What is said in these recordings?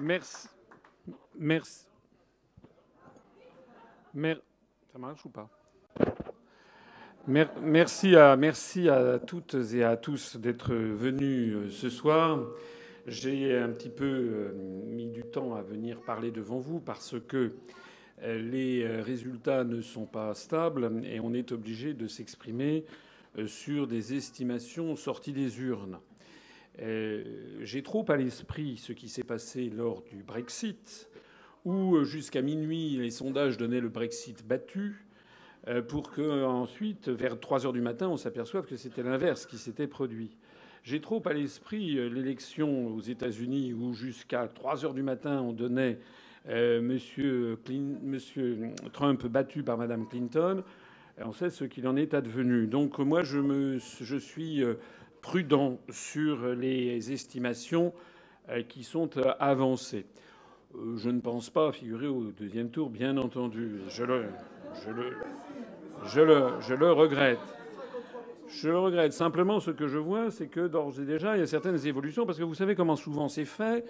Merci. Merci. Ça marche ou pas? Merci à toutes et à tous d'être venus ce soir. J'ai un petit peu mis du temps à venir parler devant vous parce que les résultats ne sont pas stables et on est obligé de s'exprimer sur des estimations sorties des urnes. J'ai trop à l'esprit ce qui s'est passé lors du Brexit, où jusqu'à minuit les sondages donnaient le Brexit battu, pour qu'ensuite, vers 3 heures du matin, on s'aperçoive que c'était l'inverse qui s'était produit. J'ai trop à l'esprit l'élection aux États-Unis où jusqu'à 3 heures du matin on donnait Monsieur Trump battu par Madame Clinton. On sait ce qu'il en est advenu. Donc moi je suis prudent sur les estimations qui sont avancées. Je ne pense pas figurer au deuxième tour, bien entendu. Je le regrette. Je le regrette. Simplement, ce que je vois, c'est que d'ores et déjà, il y a certaines évolutions, parce que vous savez comment souvent c'est fait.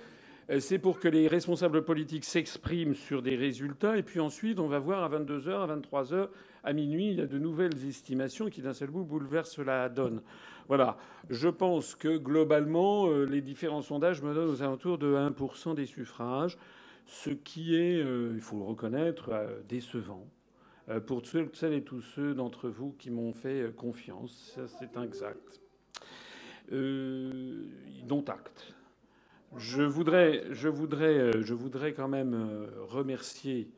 C'est pour que les responsables politiques s'expriment sur des résultats, et puis ensuite, on va voir à 22 heures, à 23 heures, à minuit, il y a de nouvelles estimations qui, d'un seul coup, bouleversent la donne. Voilà. Je pense que, globalement, les différents sondages me donnent aux alentours de 1% des suffrages, ce qui est, il faut le reconnaître, décevant. Pour celles et tous ceux d'entre vous qui m'ont fait confiance. Ça, c'est exact. Dont acte. Je voudrais quand même remercier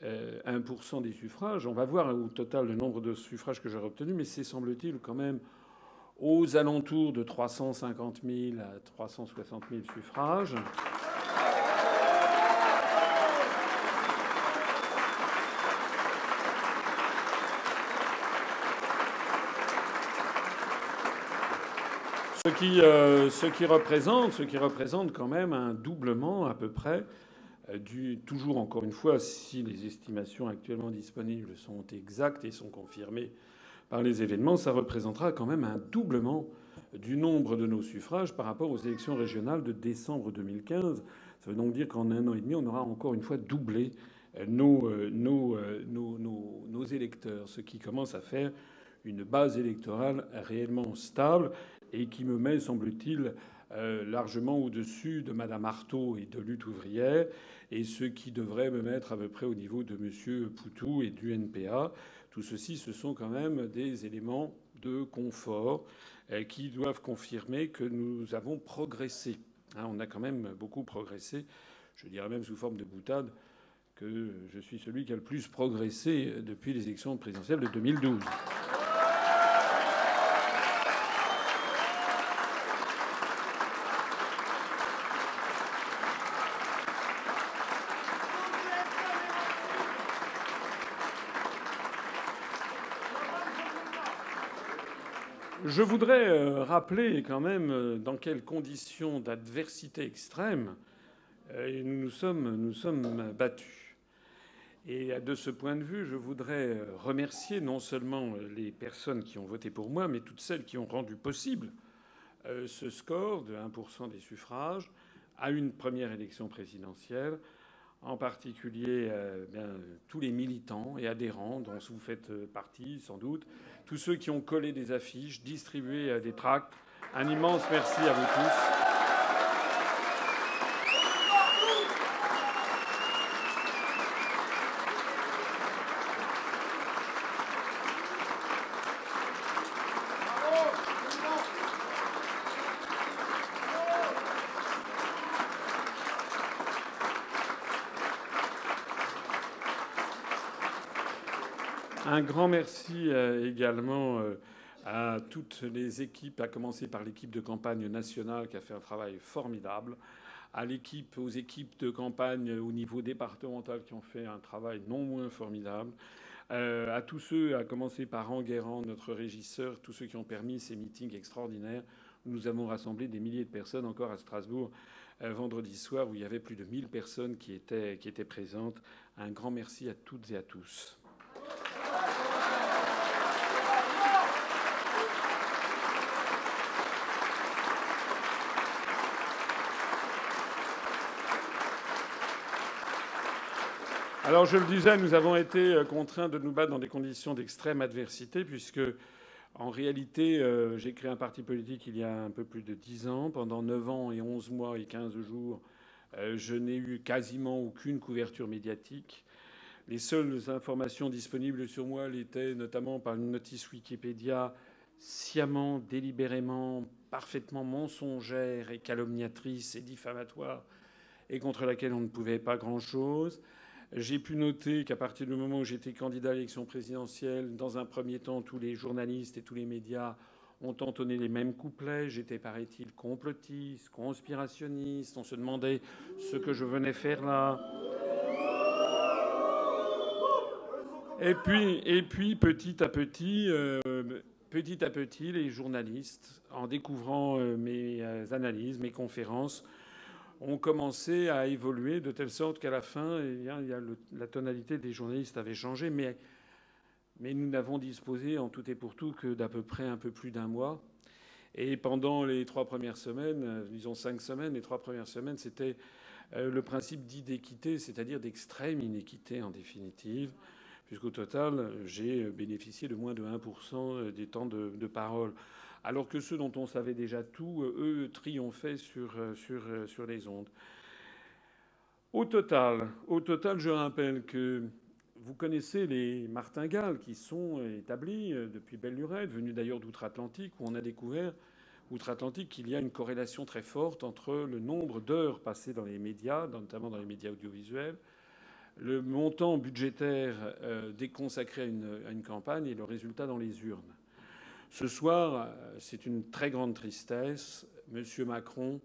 1% des suffrages. On va voir au total le nombre de suffrages que j'aurai obtenus, mais c'est, semble-t-il, quand même aux alentours de 350 000 à 360 000 suffrages. Ce qui représente quand même un doublement à peu près toujours encore une fois, si les estimations actuellement disponibles sont exactes et sont confirmées par les événements, ça représentera quand même un doublement du nombre de nos suffrages par rapport aux élections régionales de décembre 2015. Ça veut donc dire qu'en 1 an et demi, on aura encore une fois doublé nos électeurs, ce qui commence à faire une base électorale réellement stable et qui me met, semble-t-il, largement au-dessus de Mme Arthaud et de Lutte ouvrière, et ce qui devrait me mettre à peu près au niveau de M. Poutou et du NPA. Tout ceci, ce sont quand même des éléments de confort qui doivent confirmer que nous avons progressé. On a quand même beaucoup progressé. Je dirais même sous forme de boutade que je suis celui qui a le plus progressé depuis les élections présidentielles de 2012. Je voudrais rappeler quand même dans quelles conditions d'adversité extrême nous sommes battus. Et de ce point de vue, je voudrais remercier non seulement les personnes qui ont voté pour moi, mais toutes celles qui ont rendu possible ce score de 1% des suffrages à une première élection présidentielle, en particulier tous les militants et adhérents dont vous faites partie sans doute, tous ceux qui ont collé des affiches, distribué des tracts. Un immense merci à vous tous. Un grand merci également à toutes les équipes, à commencer par l'équipe de campagne nationale qui a fait un travail formidable, aux équipes de campagne au niveau départemental qui ont fait un travail non moins formidable, à tous ceux, à commencer par Enguerrand, notre régisseur, tous ceux qui ont permis ces meetings extraordinaires où nous avons rassemblé des milliers de personnes encore à Strasbourg vendredi soir où il y avait plus de 1000 personnes qui étaient présentes. Un grand merci à toutes et à tous. Alors je le disais, nous avons été contraints de nous battre dans des conditions d'extrême adversité, puisque en réalité, j'ai créé un parti politique il y a un peu plus de 10 ans. Pendant 9 ans et 11 mois et 15 jours, je n'ai eu quasiment aucune couverture médiatique. Les seules informations disponibles sur moi l'étaient notamment par une notice Wikipédia sciemment, délibérément, parfaitement mensongère et calomniatrice et diffamatoire, et contre laquelle on ne pouvait pas grand-chose. J'ai pu noter qu'à partir du moment où j'étais candidat à l'élection présidentielle, dans un premier temps, tous les journalistes et tous les médias ont entonné les mêmes couplets. J'étais, paraît-il, complotiste, conspirationniste. On se demandait ce que je venais faire là. Et puis petit à petit, les journalistes, en découvrant mes analyses, mes conférences, ont commencé à évoluer de telle sorte qu'à la fin, la tonalité des journalistes avait changé, mais nous n'avons disposé en tout et pour tout que d'à peu près un peu plus d'un mois. Et pendant les 3 premières semaines, disons 5 semaines, les 3 premières semaines, c'était le principe dit d'équité, c'est-à-dire d'extrême inéquité en définitive, puisqu'au total, j'ai bénéficié de moins de 1% des temps de parole. Alors que ceux dont on savait déjà tout, eux, triomphaient sur les ondes. Au total, je rappelle que vous connaissez les martingales qui sont établis depuis belle lurette, venus d'ailleurs d'outre-Atlantique, où on a découvert outre-Atlantique qu'il y a une corrélation très forte entre le nombre d'heures passées dans les médias, notamment dans les médias audiovisuels, le montant budgétaire déconsacré à une campagne et le résultat dans les urnes. Ce soir, c'est une très grande tristesse. M. Macron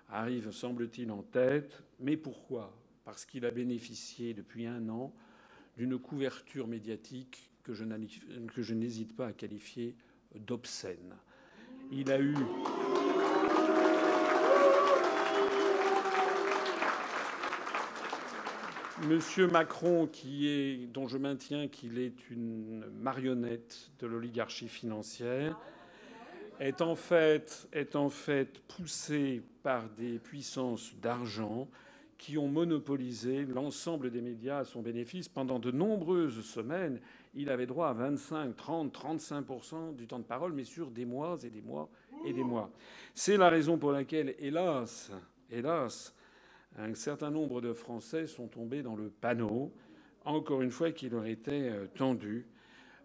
arrive, semble-t-il, en tête. Mais pourquoi ? Parce qu'il a bénéficié depuis un an d'une couverture médiatique que je n'hésite pas à qualifier d'obscène. Il a eu... Monsieur Macron, dont je maintiens qu'il est une marionnette de l'oligarchie financière, est en fait poussé par des puissances d'argent qui ont monopolisé l'ensemble des médias à son bénéfice. Pendant de nombreuses semaines, il avait droit à 25, 30, 35% du temps de parole, mais sur des mois et des mois et des mois. C'est la raison pour laquelle, hélas, un certain nombre de Français sont tombés dans le panneau, encore une fois, qui leur était tendu.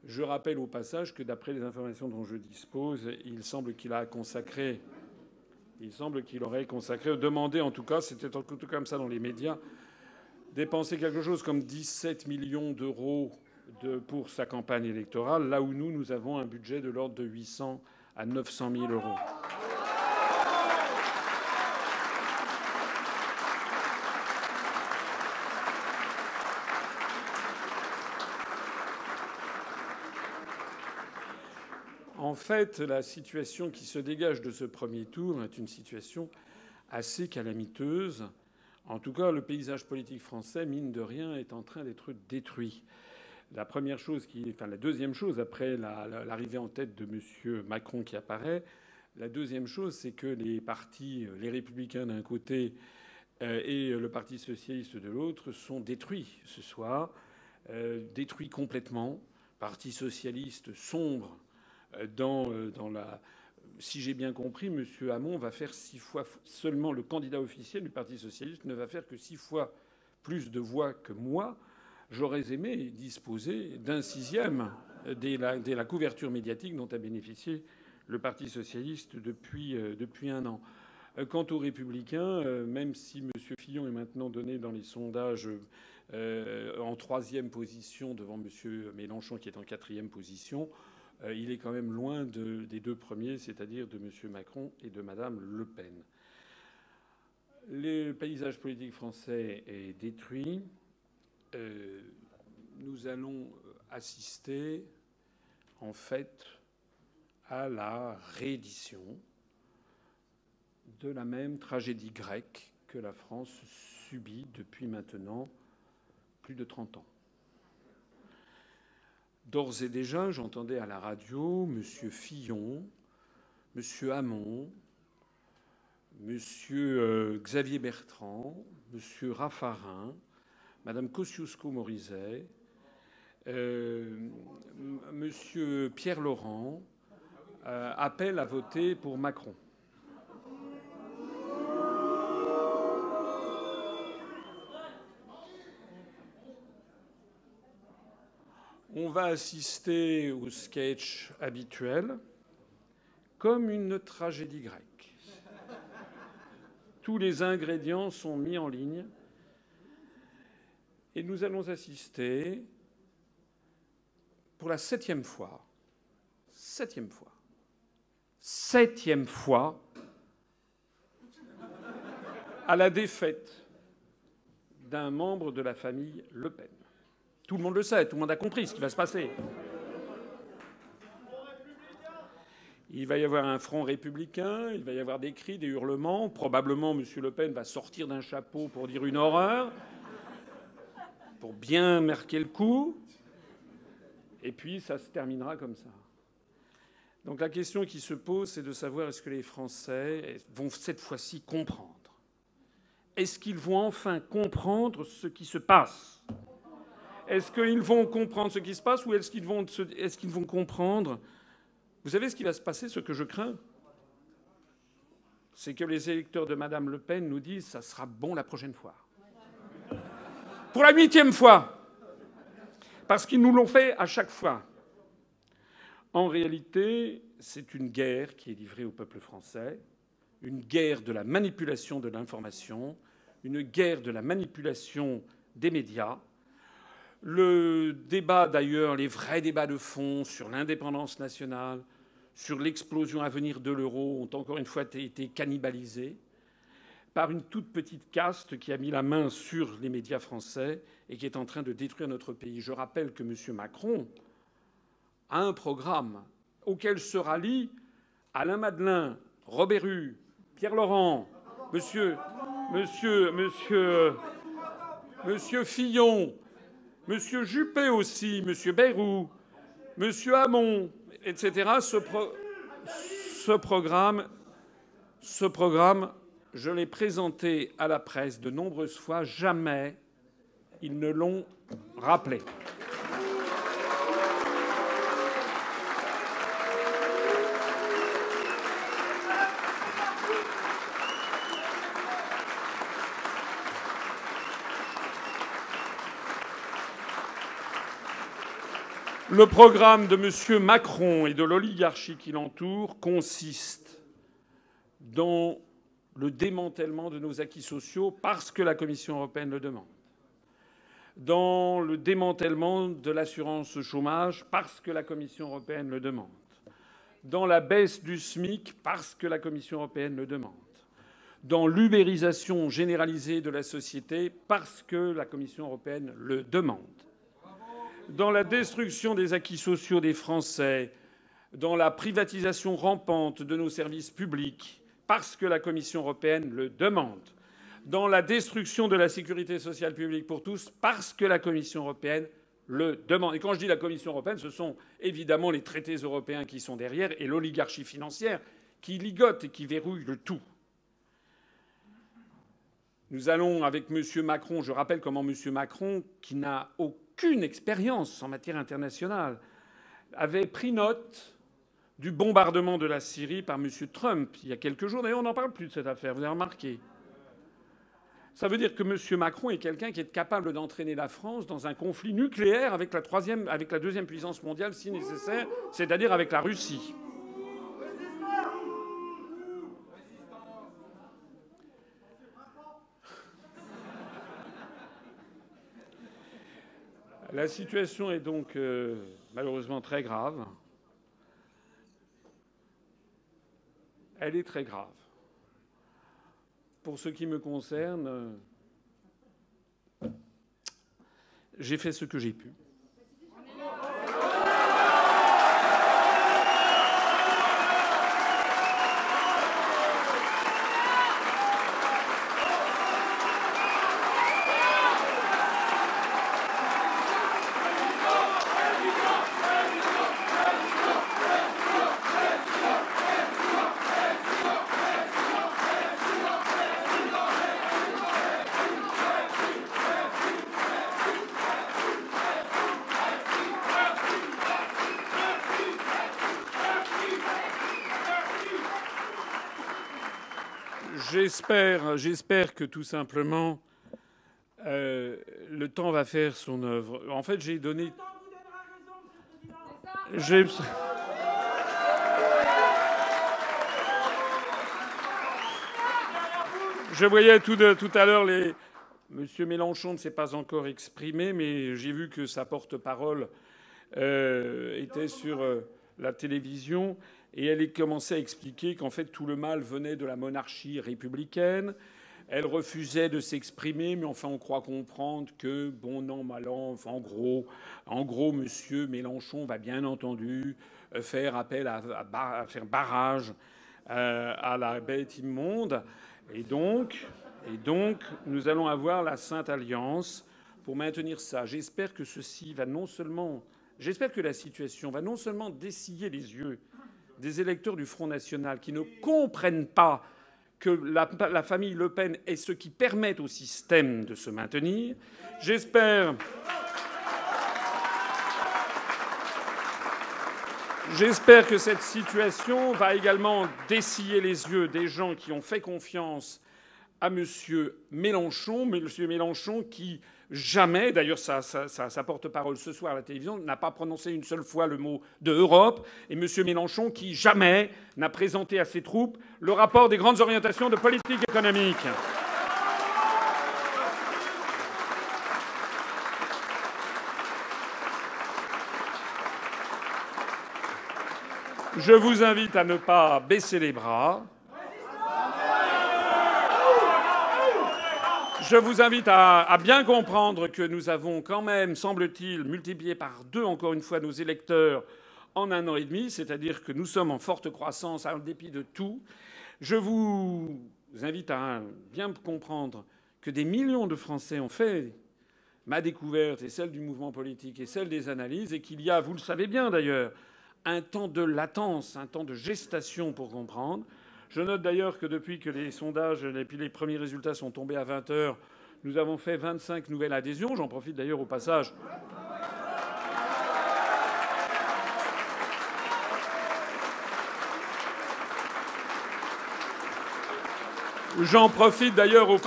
Je rappelle au passage que, d'après les informations dont je dispose, il semble qu'il aurait consacré, demandé en tout cas, c'était tout comme ça dans les médias, dépenser quelque chose comme 17 millions d'euros pour sa campagne électorale, là où nous avons un budget de l'ordre de 800 à 900 000 euros. En fait, la situation qui se dégage de ce premier tour est une situation assez calamiteuse. En tout cas, le paysage politique français, mine de rien, est en train d'être détruit. La deuxième chose, après l'arrivée en tête de M. Macron qui apparaît, la deuxième chose, c'est que les partis, les Républicains d'un côté et le Parti socialiste de l'autre, sont détruits ce soir, détruits complètement. Parti socialiste sombre dans la... Si j'ai bien compris, M. Hamon va faire 6 fois seulement, le candidat officiel du Parti socialiste ne va faire que 6 fois plus de voix que moi. J'aurais aimé disposer d'un 6e dès la couverture médiatique dont a bénéficié le Parti socialiste depuis un an. Quant aux Républicains, même si M. Fillon est maintenant donné dans les sondages en 3e position devant M. Mélenchon qui est en 4e position, il est quand même loin des 2 premiers, c'est-à-dire de M. Macron et de Mme Le Pen. Le paysage politique français est détruit. Nous allons assister, en fait, à la réédition de la même tragédie grecque que la France subit depuis maintenant plus de 30 ans. D'ores et déjà, j'entendais à la radio M. Fillon, M. Hamon, M. Xavier Bertrand, M. Raffarin, Madame Kosciusko-Morizet, Monsieur Pierre Laurent appellent à voter pour Macron. On va assister au sketch habituel comme une tragédie grecque. Tous les ingrédients sont mis en ligne et nous allons assister pour la septième fois à la défaite d'un membre de la famille Le Pen. Tout le monde le sait, tout le monde a compris ce qui va se passer. Il va y avoir un front républicain, il va y avoir des cris, des hurlements. Probablement, M. Le Pen va sortir d'un chapeau pour dire une horreur, pour bien marquer le coup. Et puis, ça se terminera comme ça. Donc la question qui se pose, c'est de savoir est-ce que les Français vont cette fois-ci comprendre. Est-ce qu'ils vont enfin comprendre ce qui se passe ? Est-ce qu'ils vont comprendre ce qui se passe ou est-ce qu'ils vont comprendre... Vous savez ce qui va se passer, ce que je crains ? C'est que les électeurs de Mme Le Pen nous disent « ça sera bon la prochaine fois ». Pour la 8e fois. Parce qu'ils nous l'ont fait à chaque fois. En réalité, c'est une guerre qui est livrée au peuple français, une guerre de la manipulation de l'information, une guerre de la manipulation des médias. Le débat, d'ailleurs, les vrais débats de fond sur l'indépendance nationale, sur l'explosion à venir de l'euro, ont encore une fois été cannibalisés par une toute petite caste qui a mis la main sur les médias français et qui est en train de détruire notre pays. Je rappelle que M. Macron a un programme auquel se rallient Alain Madelin, Robert Hue, Pierre Laurent, Monsieur Fillon, Monsieur Juppé aussi, Monsieur Bayrou, Monsieur Hamon, etc. Ce programme, je l'ai présenté à la presse de nombreuses fois. Jamais ils ne l'ont rappelé. Le programme de M. Macron et de l'oligarchie qui l'entoure consiste dans le démantèlement de nos acquis sociaux parce que la Commission européenne le demande, dans le démantèlement de l'assurance chômage parce que la Commission européenne le demande, dans la baisse du SMIC parce que la Commission européenne le demande, dans l'ubérisation généralisée de la société parce que la Commission européenne le demande, dans la destruction des acquis sociaux des Français, dans la privatisation rampante de nos services publics, parce que la Commission européenne le demande, dans la destruction de la sécurité sociale publique pour tous, parce que la Commission européenne le demande. Et quand je dis la Commission européenne, ce sont évidemment les traités européens qui sont derrière et l'oligarchie financière qui ligote et qui verrouille le tout. Nous allons, avec M. Macron, je rappelle comment M. Macron, qui n'a aucune expérience en matière internationale, avait pris note du bombardement de la Syrie par M. Trump il y a quelques jours. D'ailleurs, on n'en parle plus de cette affaire, vous avez remarqué. Ça veut dire que M. Macron est quelqu'un qui est capable d'entraîner la France dans un conflit nucléaire avec la deuxième puissance mondiale si nécessaire, c'est-à-dire avec la Russie. La situation est donc malheureusement très grave. Elle est très grave. Pour ce qui me concerne, j'ai fait ce que j'ai pu. J'espère que tout simplement le temps va faire son œuvre. En fait, j'ai donné. Je voyais tout à l'heure Monsieur Mélenchon ne s'est pas encore exprimé, mais j'ai vu que sa porte-parole était sur la télévision et elle commençait à expliquer qu'en fait tout le mal venait de la monarchie républicaine. Elle refusait de s'exprimer, mais enfin on croit comprendre que bon an mal an, enfin, en gros, Monsieur Mélenchon va bien entendu faire appel à faire barrage à la bête immonde. Et donc, nous allons avoir la Sainte Alliance pour maintenir ça. J'espère que la situation va non seulement dessiller les yeux des électeurs du Front National qui ne comprennent pas que la famille Le Pen est ce qui permet au système de se maintenir. J'espère que cette situation va également dessiller les yeux des gens qui ont fait confiance à M. Mélenchon, mais M. Mélenchon qui jamais, d'ailleurs sa porte-parole ce soir à la télévision, n'a pas prononcé une seule fois le mot de Europe, et M. Mélenchon qui jamais n'a présenté à ses troupes le rapport des grandes orientations de politique économique. Je vous invite à ne pas baisser les bras. Je vous invite à bien comprendre que nous avons quand même, semble-t-il, multiplié par 2 encore une fois nos électeurs en 1 an et demi, c'est-à-dire que nous sommes en forte croissance en dépit de tout. Je vous invite à bien comprendre que des millions de Français ont fait ma découverte et celle du mouvement politique et celle des analyses, et qu'il y a, vous le savez bien d'ailleurs, un temps de latence, un temps de gestation pour comprendre. Je note d'ailleurs que depuis que les sondages et puis les premiers résultats sont tombés à 20 h, nous avons fait 25 nouvelles adhésions. J'en profite d'ailleurs au passage. J'en profite d'ailleurs au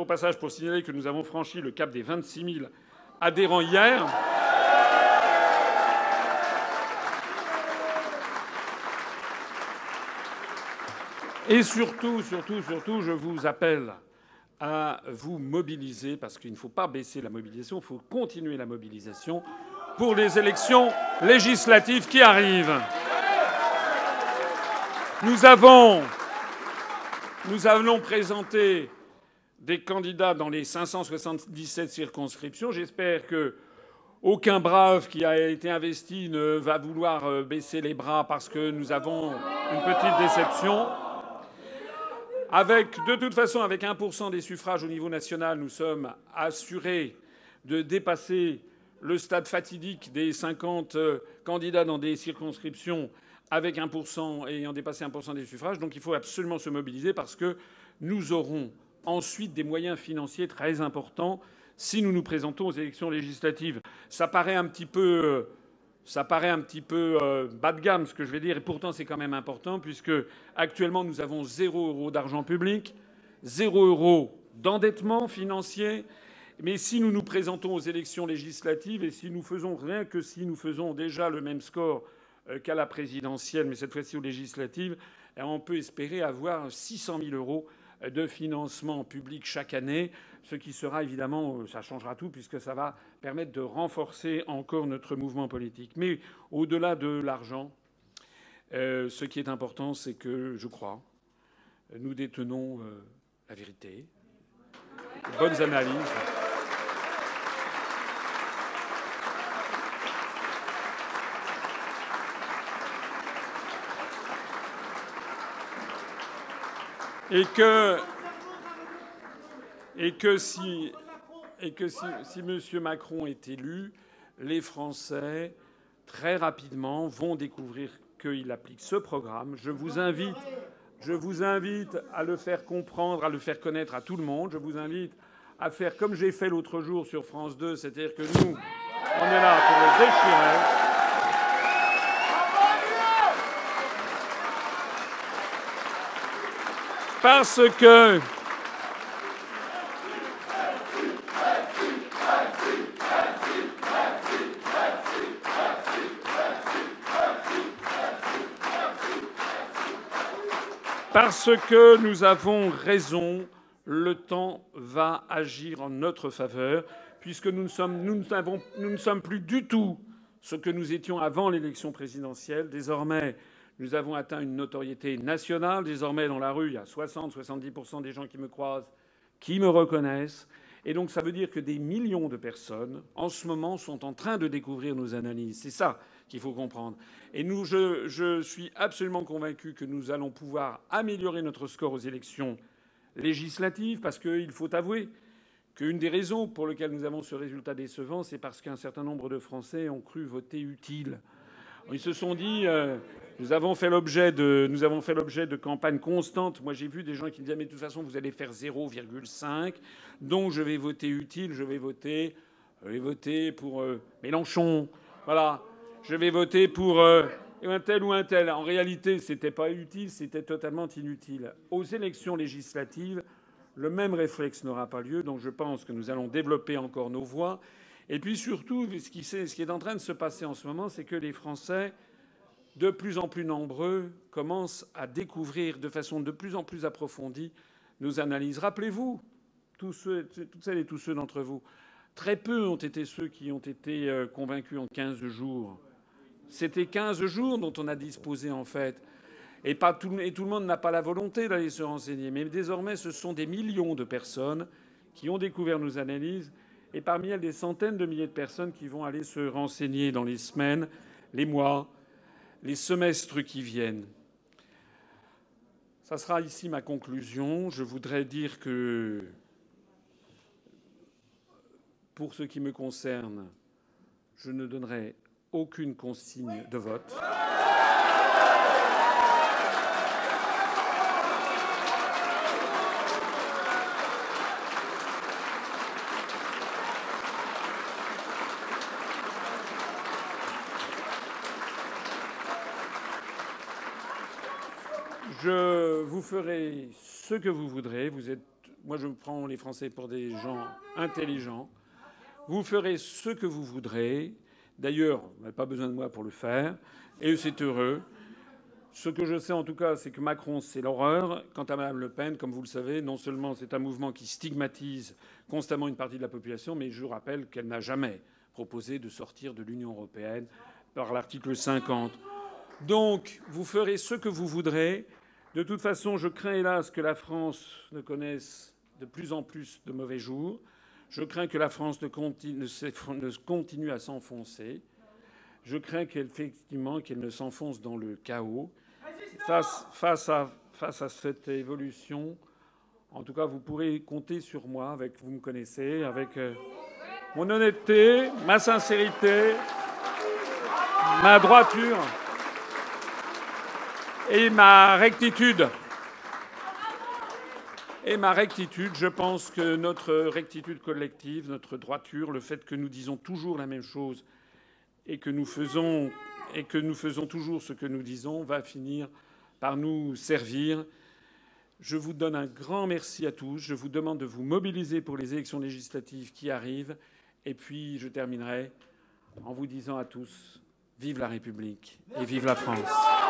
passage pour signaler que nous avons franchi le cap des 26 000 adhérents hier. Et surtout, je vous appelle à vous mobiliser, parce qu'il ne faut pas baisser la mobilisation, il faut continuer la mobilisation pour les élections législatives qui arrivent. Nous allons présenter des candidats dans les 577 circonscriptions. J'espère qu'aucun brave qui a été investi ne va vouloir baisser les bras parce que nous avons une petite déception. De toute façon, avec 1% des suffrages au niveau national, nous sommes assurés de dépasser le stade fatidique des 50 candidats dans des circonscriptions avec 1% ayant dépassé 1% des suffrages. Donc il faut absolument se mobiliser parce que nous aurons ensuite des moyens financiers très importants si nous nous présentons aux élections législatives. Ça paraît un petit peu bas de gamme ce que je vais dire, et pourtant c'est quand même important, puisque actuellement nous avons 0 € d'argent public, 0 € d'endettement financier. Mais si nous nous présentons aux élections législatives et si nous faisons déjà le même score qu'à la présidentielle, mais cette fois-ci aux législatives, on peut espérer avoir 600 000 € de financement public chaque année, ce qui sera évidemment, ça changera tout, puisque ça va permettre de renforcer encore notre mouvement politique. Mais au-delà de l'argent, ce qui est important, c'est que, je crois, nous détenons la vérité, de bonnes analyses. Et que si M. Macron est élu, les Français, très rapidement, vont découvrir qu'il applique ce programme. Je vous invite à le faire comprendre, à le faire connaître à tout le monde. Je vous invite à faire comme j'ai fait l'autre jour sur France 2, c'est-à-dire que nous, on est là pour le déchirer. Parce que nous avons raison, le temps va agir en notre faveur, puisque nous ne sommes plus du tout ce que nous étions avant l'élection présidentielle. Désormais, nous avons atteint une notoriété nationale. Désormais, dans la rue, il y a 60-70% des gens qui me croisent, qui me reconnaissent. Et donc, ça veut dire que des millions de personnes, en ce moment, sont en train de découvrir nos analyses. C'est ça qu'il faut comprendre. Et je suis absolument convaincu que nous allons pouvoir améliorer notre score aux élections législatives, parce qu'il faut avouer qu'une des raisons pour lesquelles nous avons ce résultat décevant, c'est parce qu'un certain nombre de Français ont cru voter utile. Ils se sont dit nous avons fait l'objet de campagnes constantes. Moi, j'ai vu des gens qui me disaient mais de toute façon, vous allez faire 0,5, donc je vais voter utile, je vais voter pour Mélenchon. Voilà. Je vais voter pour un tel ou un tel. En réalité, c'était pas utile, c'était totalement inutile. Aux élections législatives, le même réflexe n'aura pas lieu, donc je pense que nous allons développer encore nos voix. Et puis surtout, ce qui est en train de se passer en ce moment, c'est que les Français, de plus en plus nombreux, commencent à découvrir de façon de plus en plus approfondie nos analyses. Rappelez-vous, toutes celles et tous ceux d'entre vous, très peu ont été ceux qui ont été convaincus en 15 jours. C'était 15 jours dont on a disposé, en fait. Et tout le monde n'a pas la volonté d'aller se renseigner. Mais désormais, ce sont des millions de personnes qui ont découvert nos analyses. Et parmi elles, des centaines de milliers de personnes qui vont aller se renseigner dans les semaines, les mois, les semestres qui viennent. Ça sera ici ma conclusion. Je voudrais dire que, pour ce qui me concerne, je ne donnerai aucune consigne de vote. Je vous ferai ce que vous voudrez. Moi, je prends les Français pour des gens intelligents. Vous ferez ce que vous voudrez. D'ailleurs, vous n'avez pas besoin de moi pour le faire. Et c'est heureux. Ce que je sais en tout cas, c'est que Macron, c'est l'horreur. Quant à Mme Le Pen, comme vous le savez, non seulement c'est un mouvement qui stigmatise constamment une partie de la population, mais je vous rappelle qu'elle n'a jamais proposé de sortir de l'Union européenne par l'article 50. Donc, vous ferez ce que vous voudrez. De toute façon, je crains hélas que la France ne connaisse de plus en plus de mauvais jours. Je crains que la France ne continue à s'enfoncer. Je crains qu'effectivement qu'elle ne s'enfonce dans le chaos. Face à cette évolution, en tout cas, vous pourrez compter sur moi. Vous me connaissez, avec mon honnêteté, ma sincérité, ma droiture et ma rectitude. Je pense que notre rectitude collective, notre droiture, le fait que nous disons toujours la même chose et que nous faisons toujours ce que nous disons va finir par nous servir. Je vous donne un grand merci à tous. Je vous demande de vous mobiliser pour les élections législatives qui arrivent. Et puis, je terminerai en vous disant à tous, vive la République et vive la France.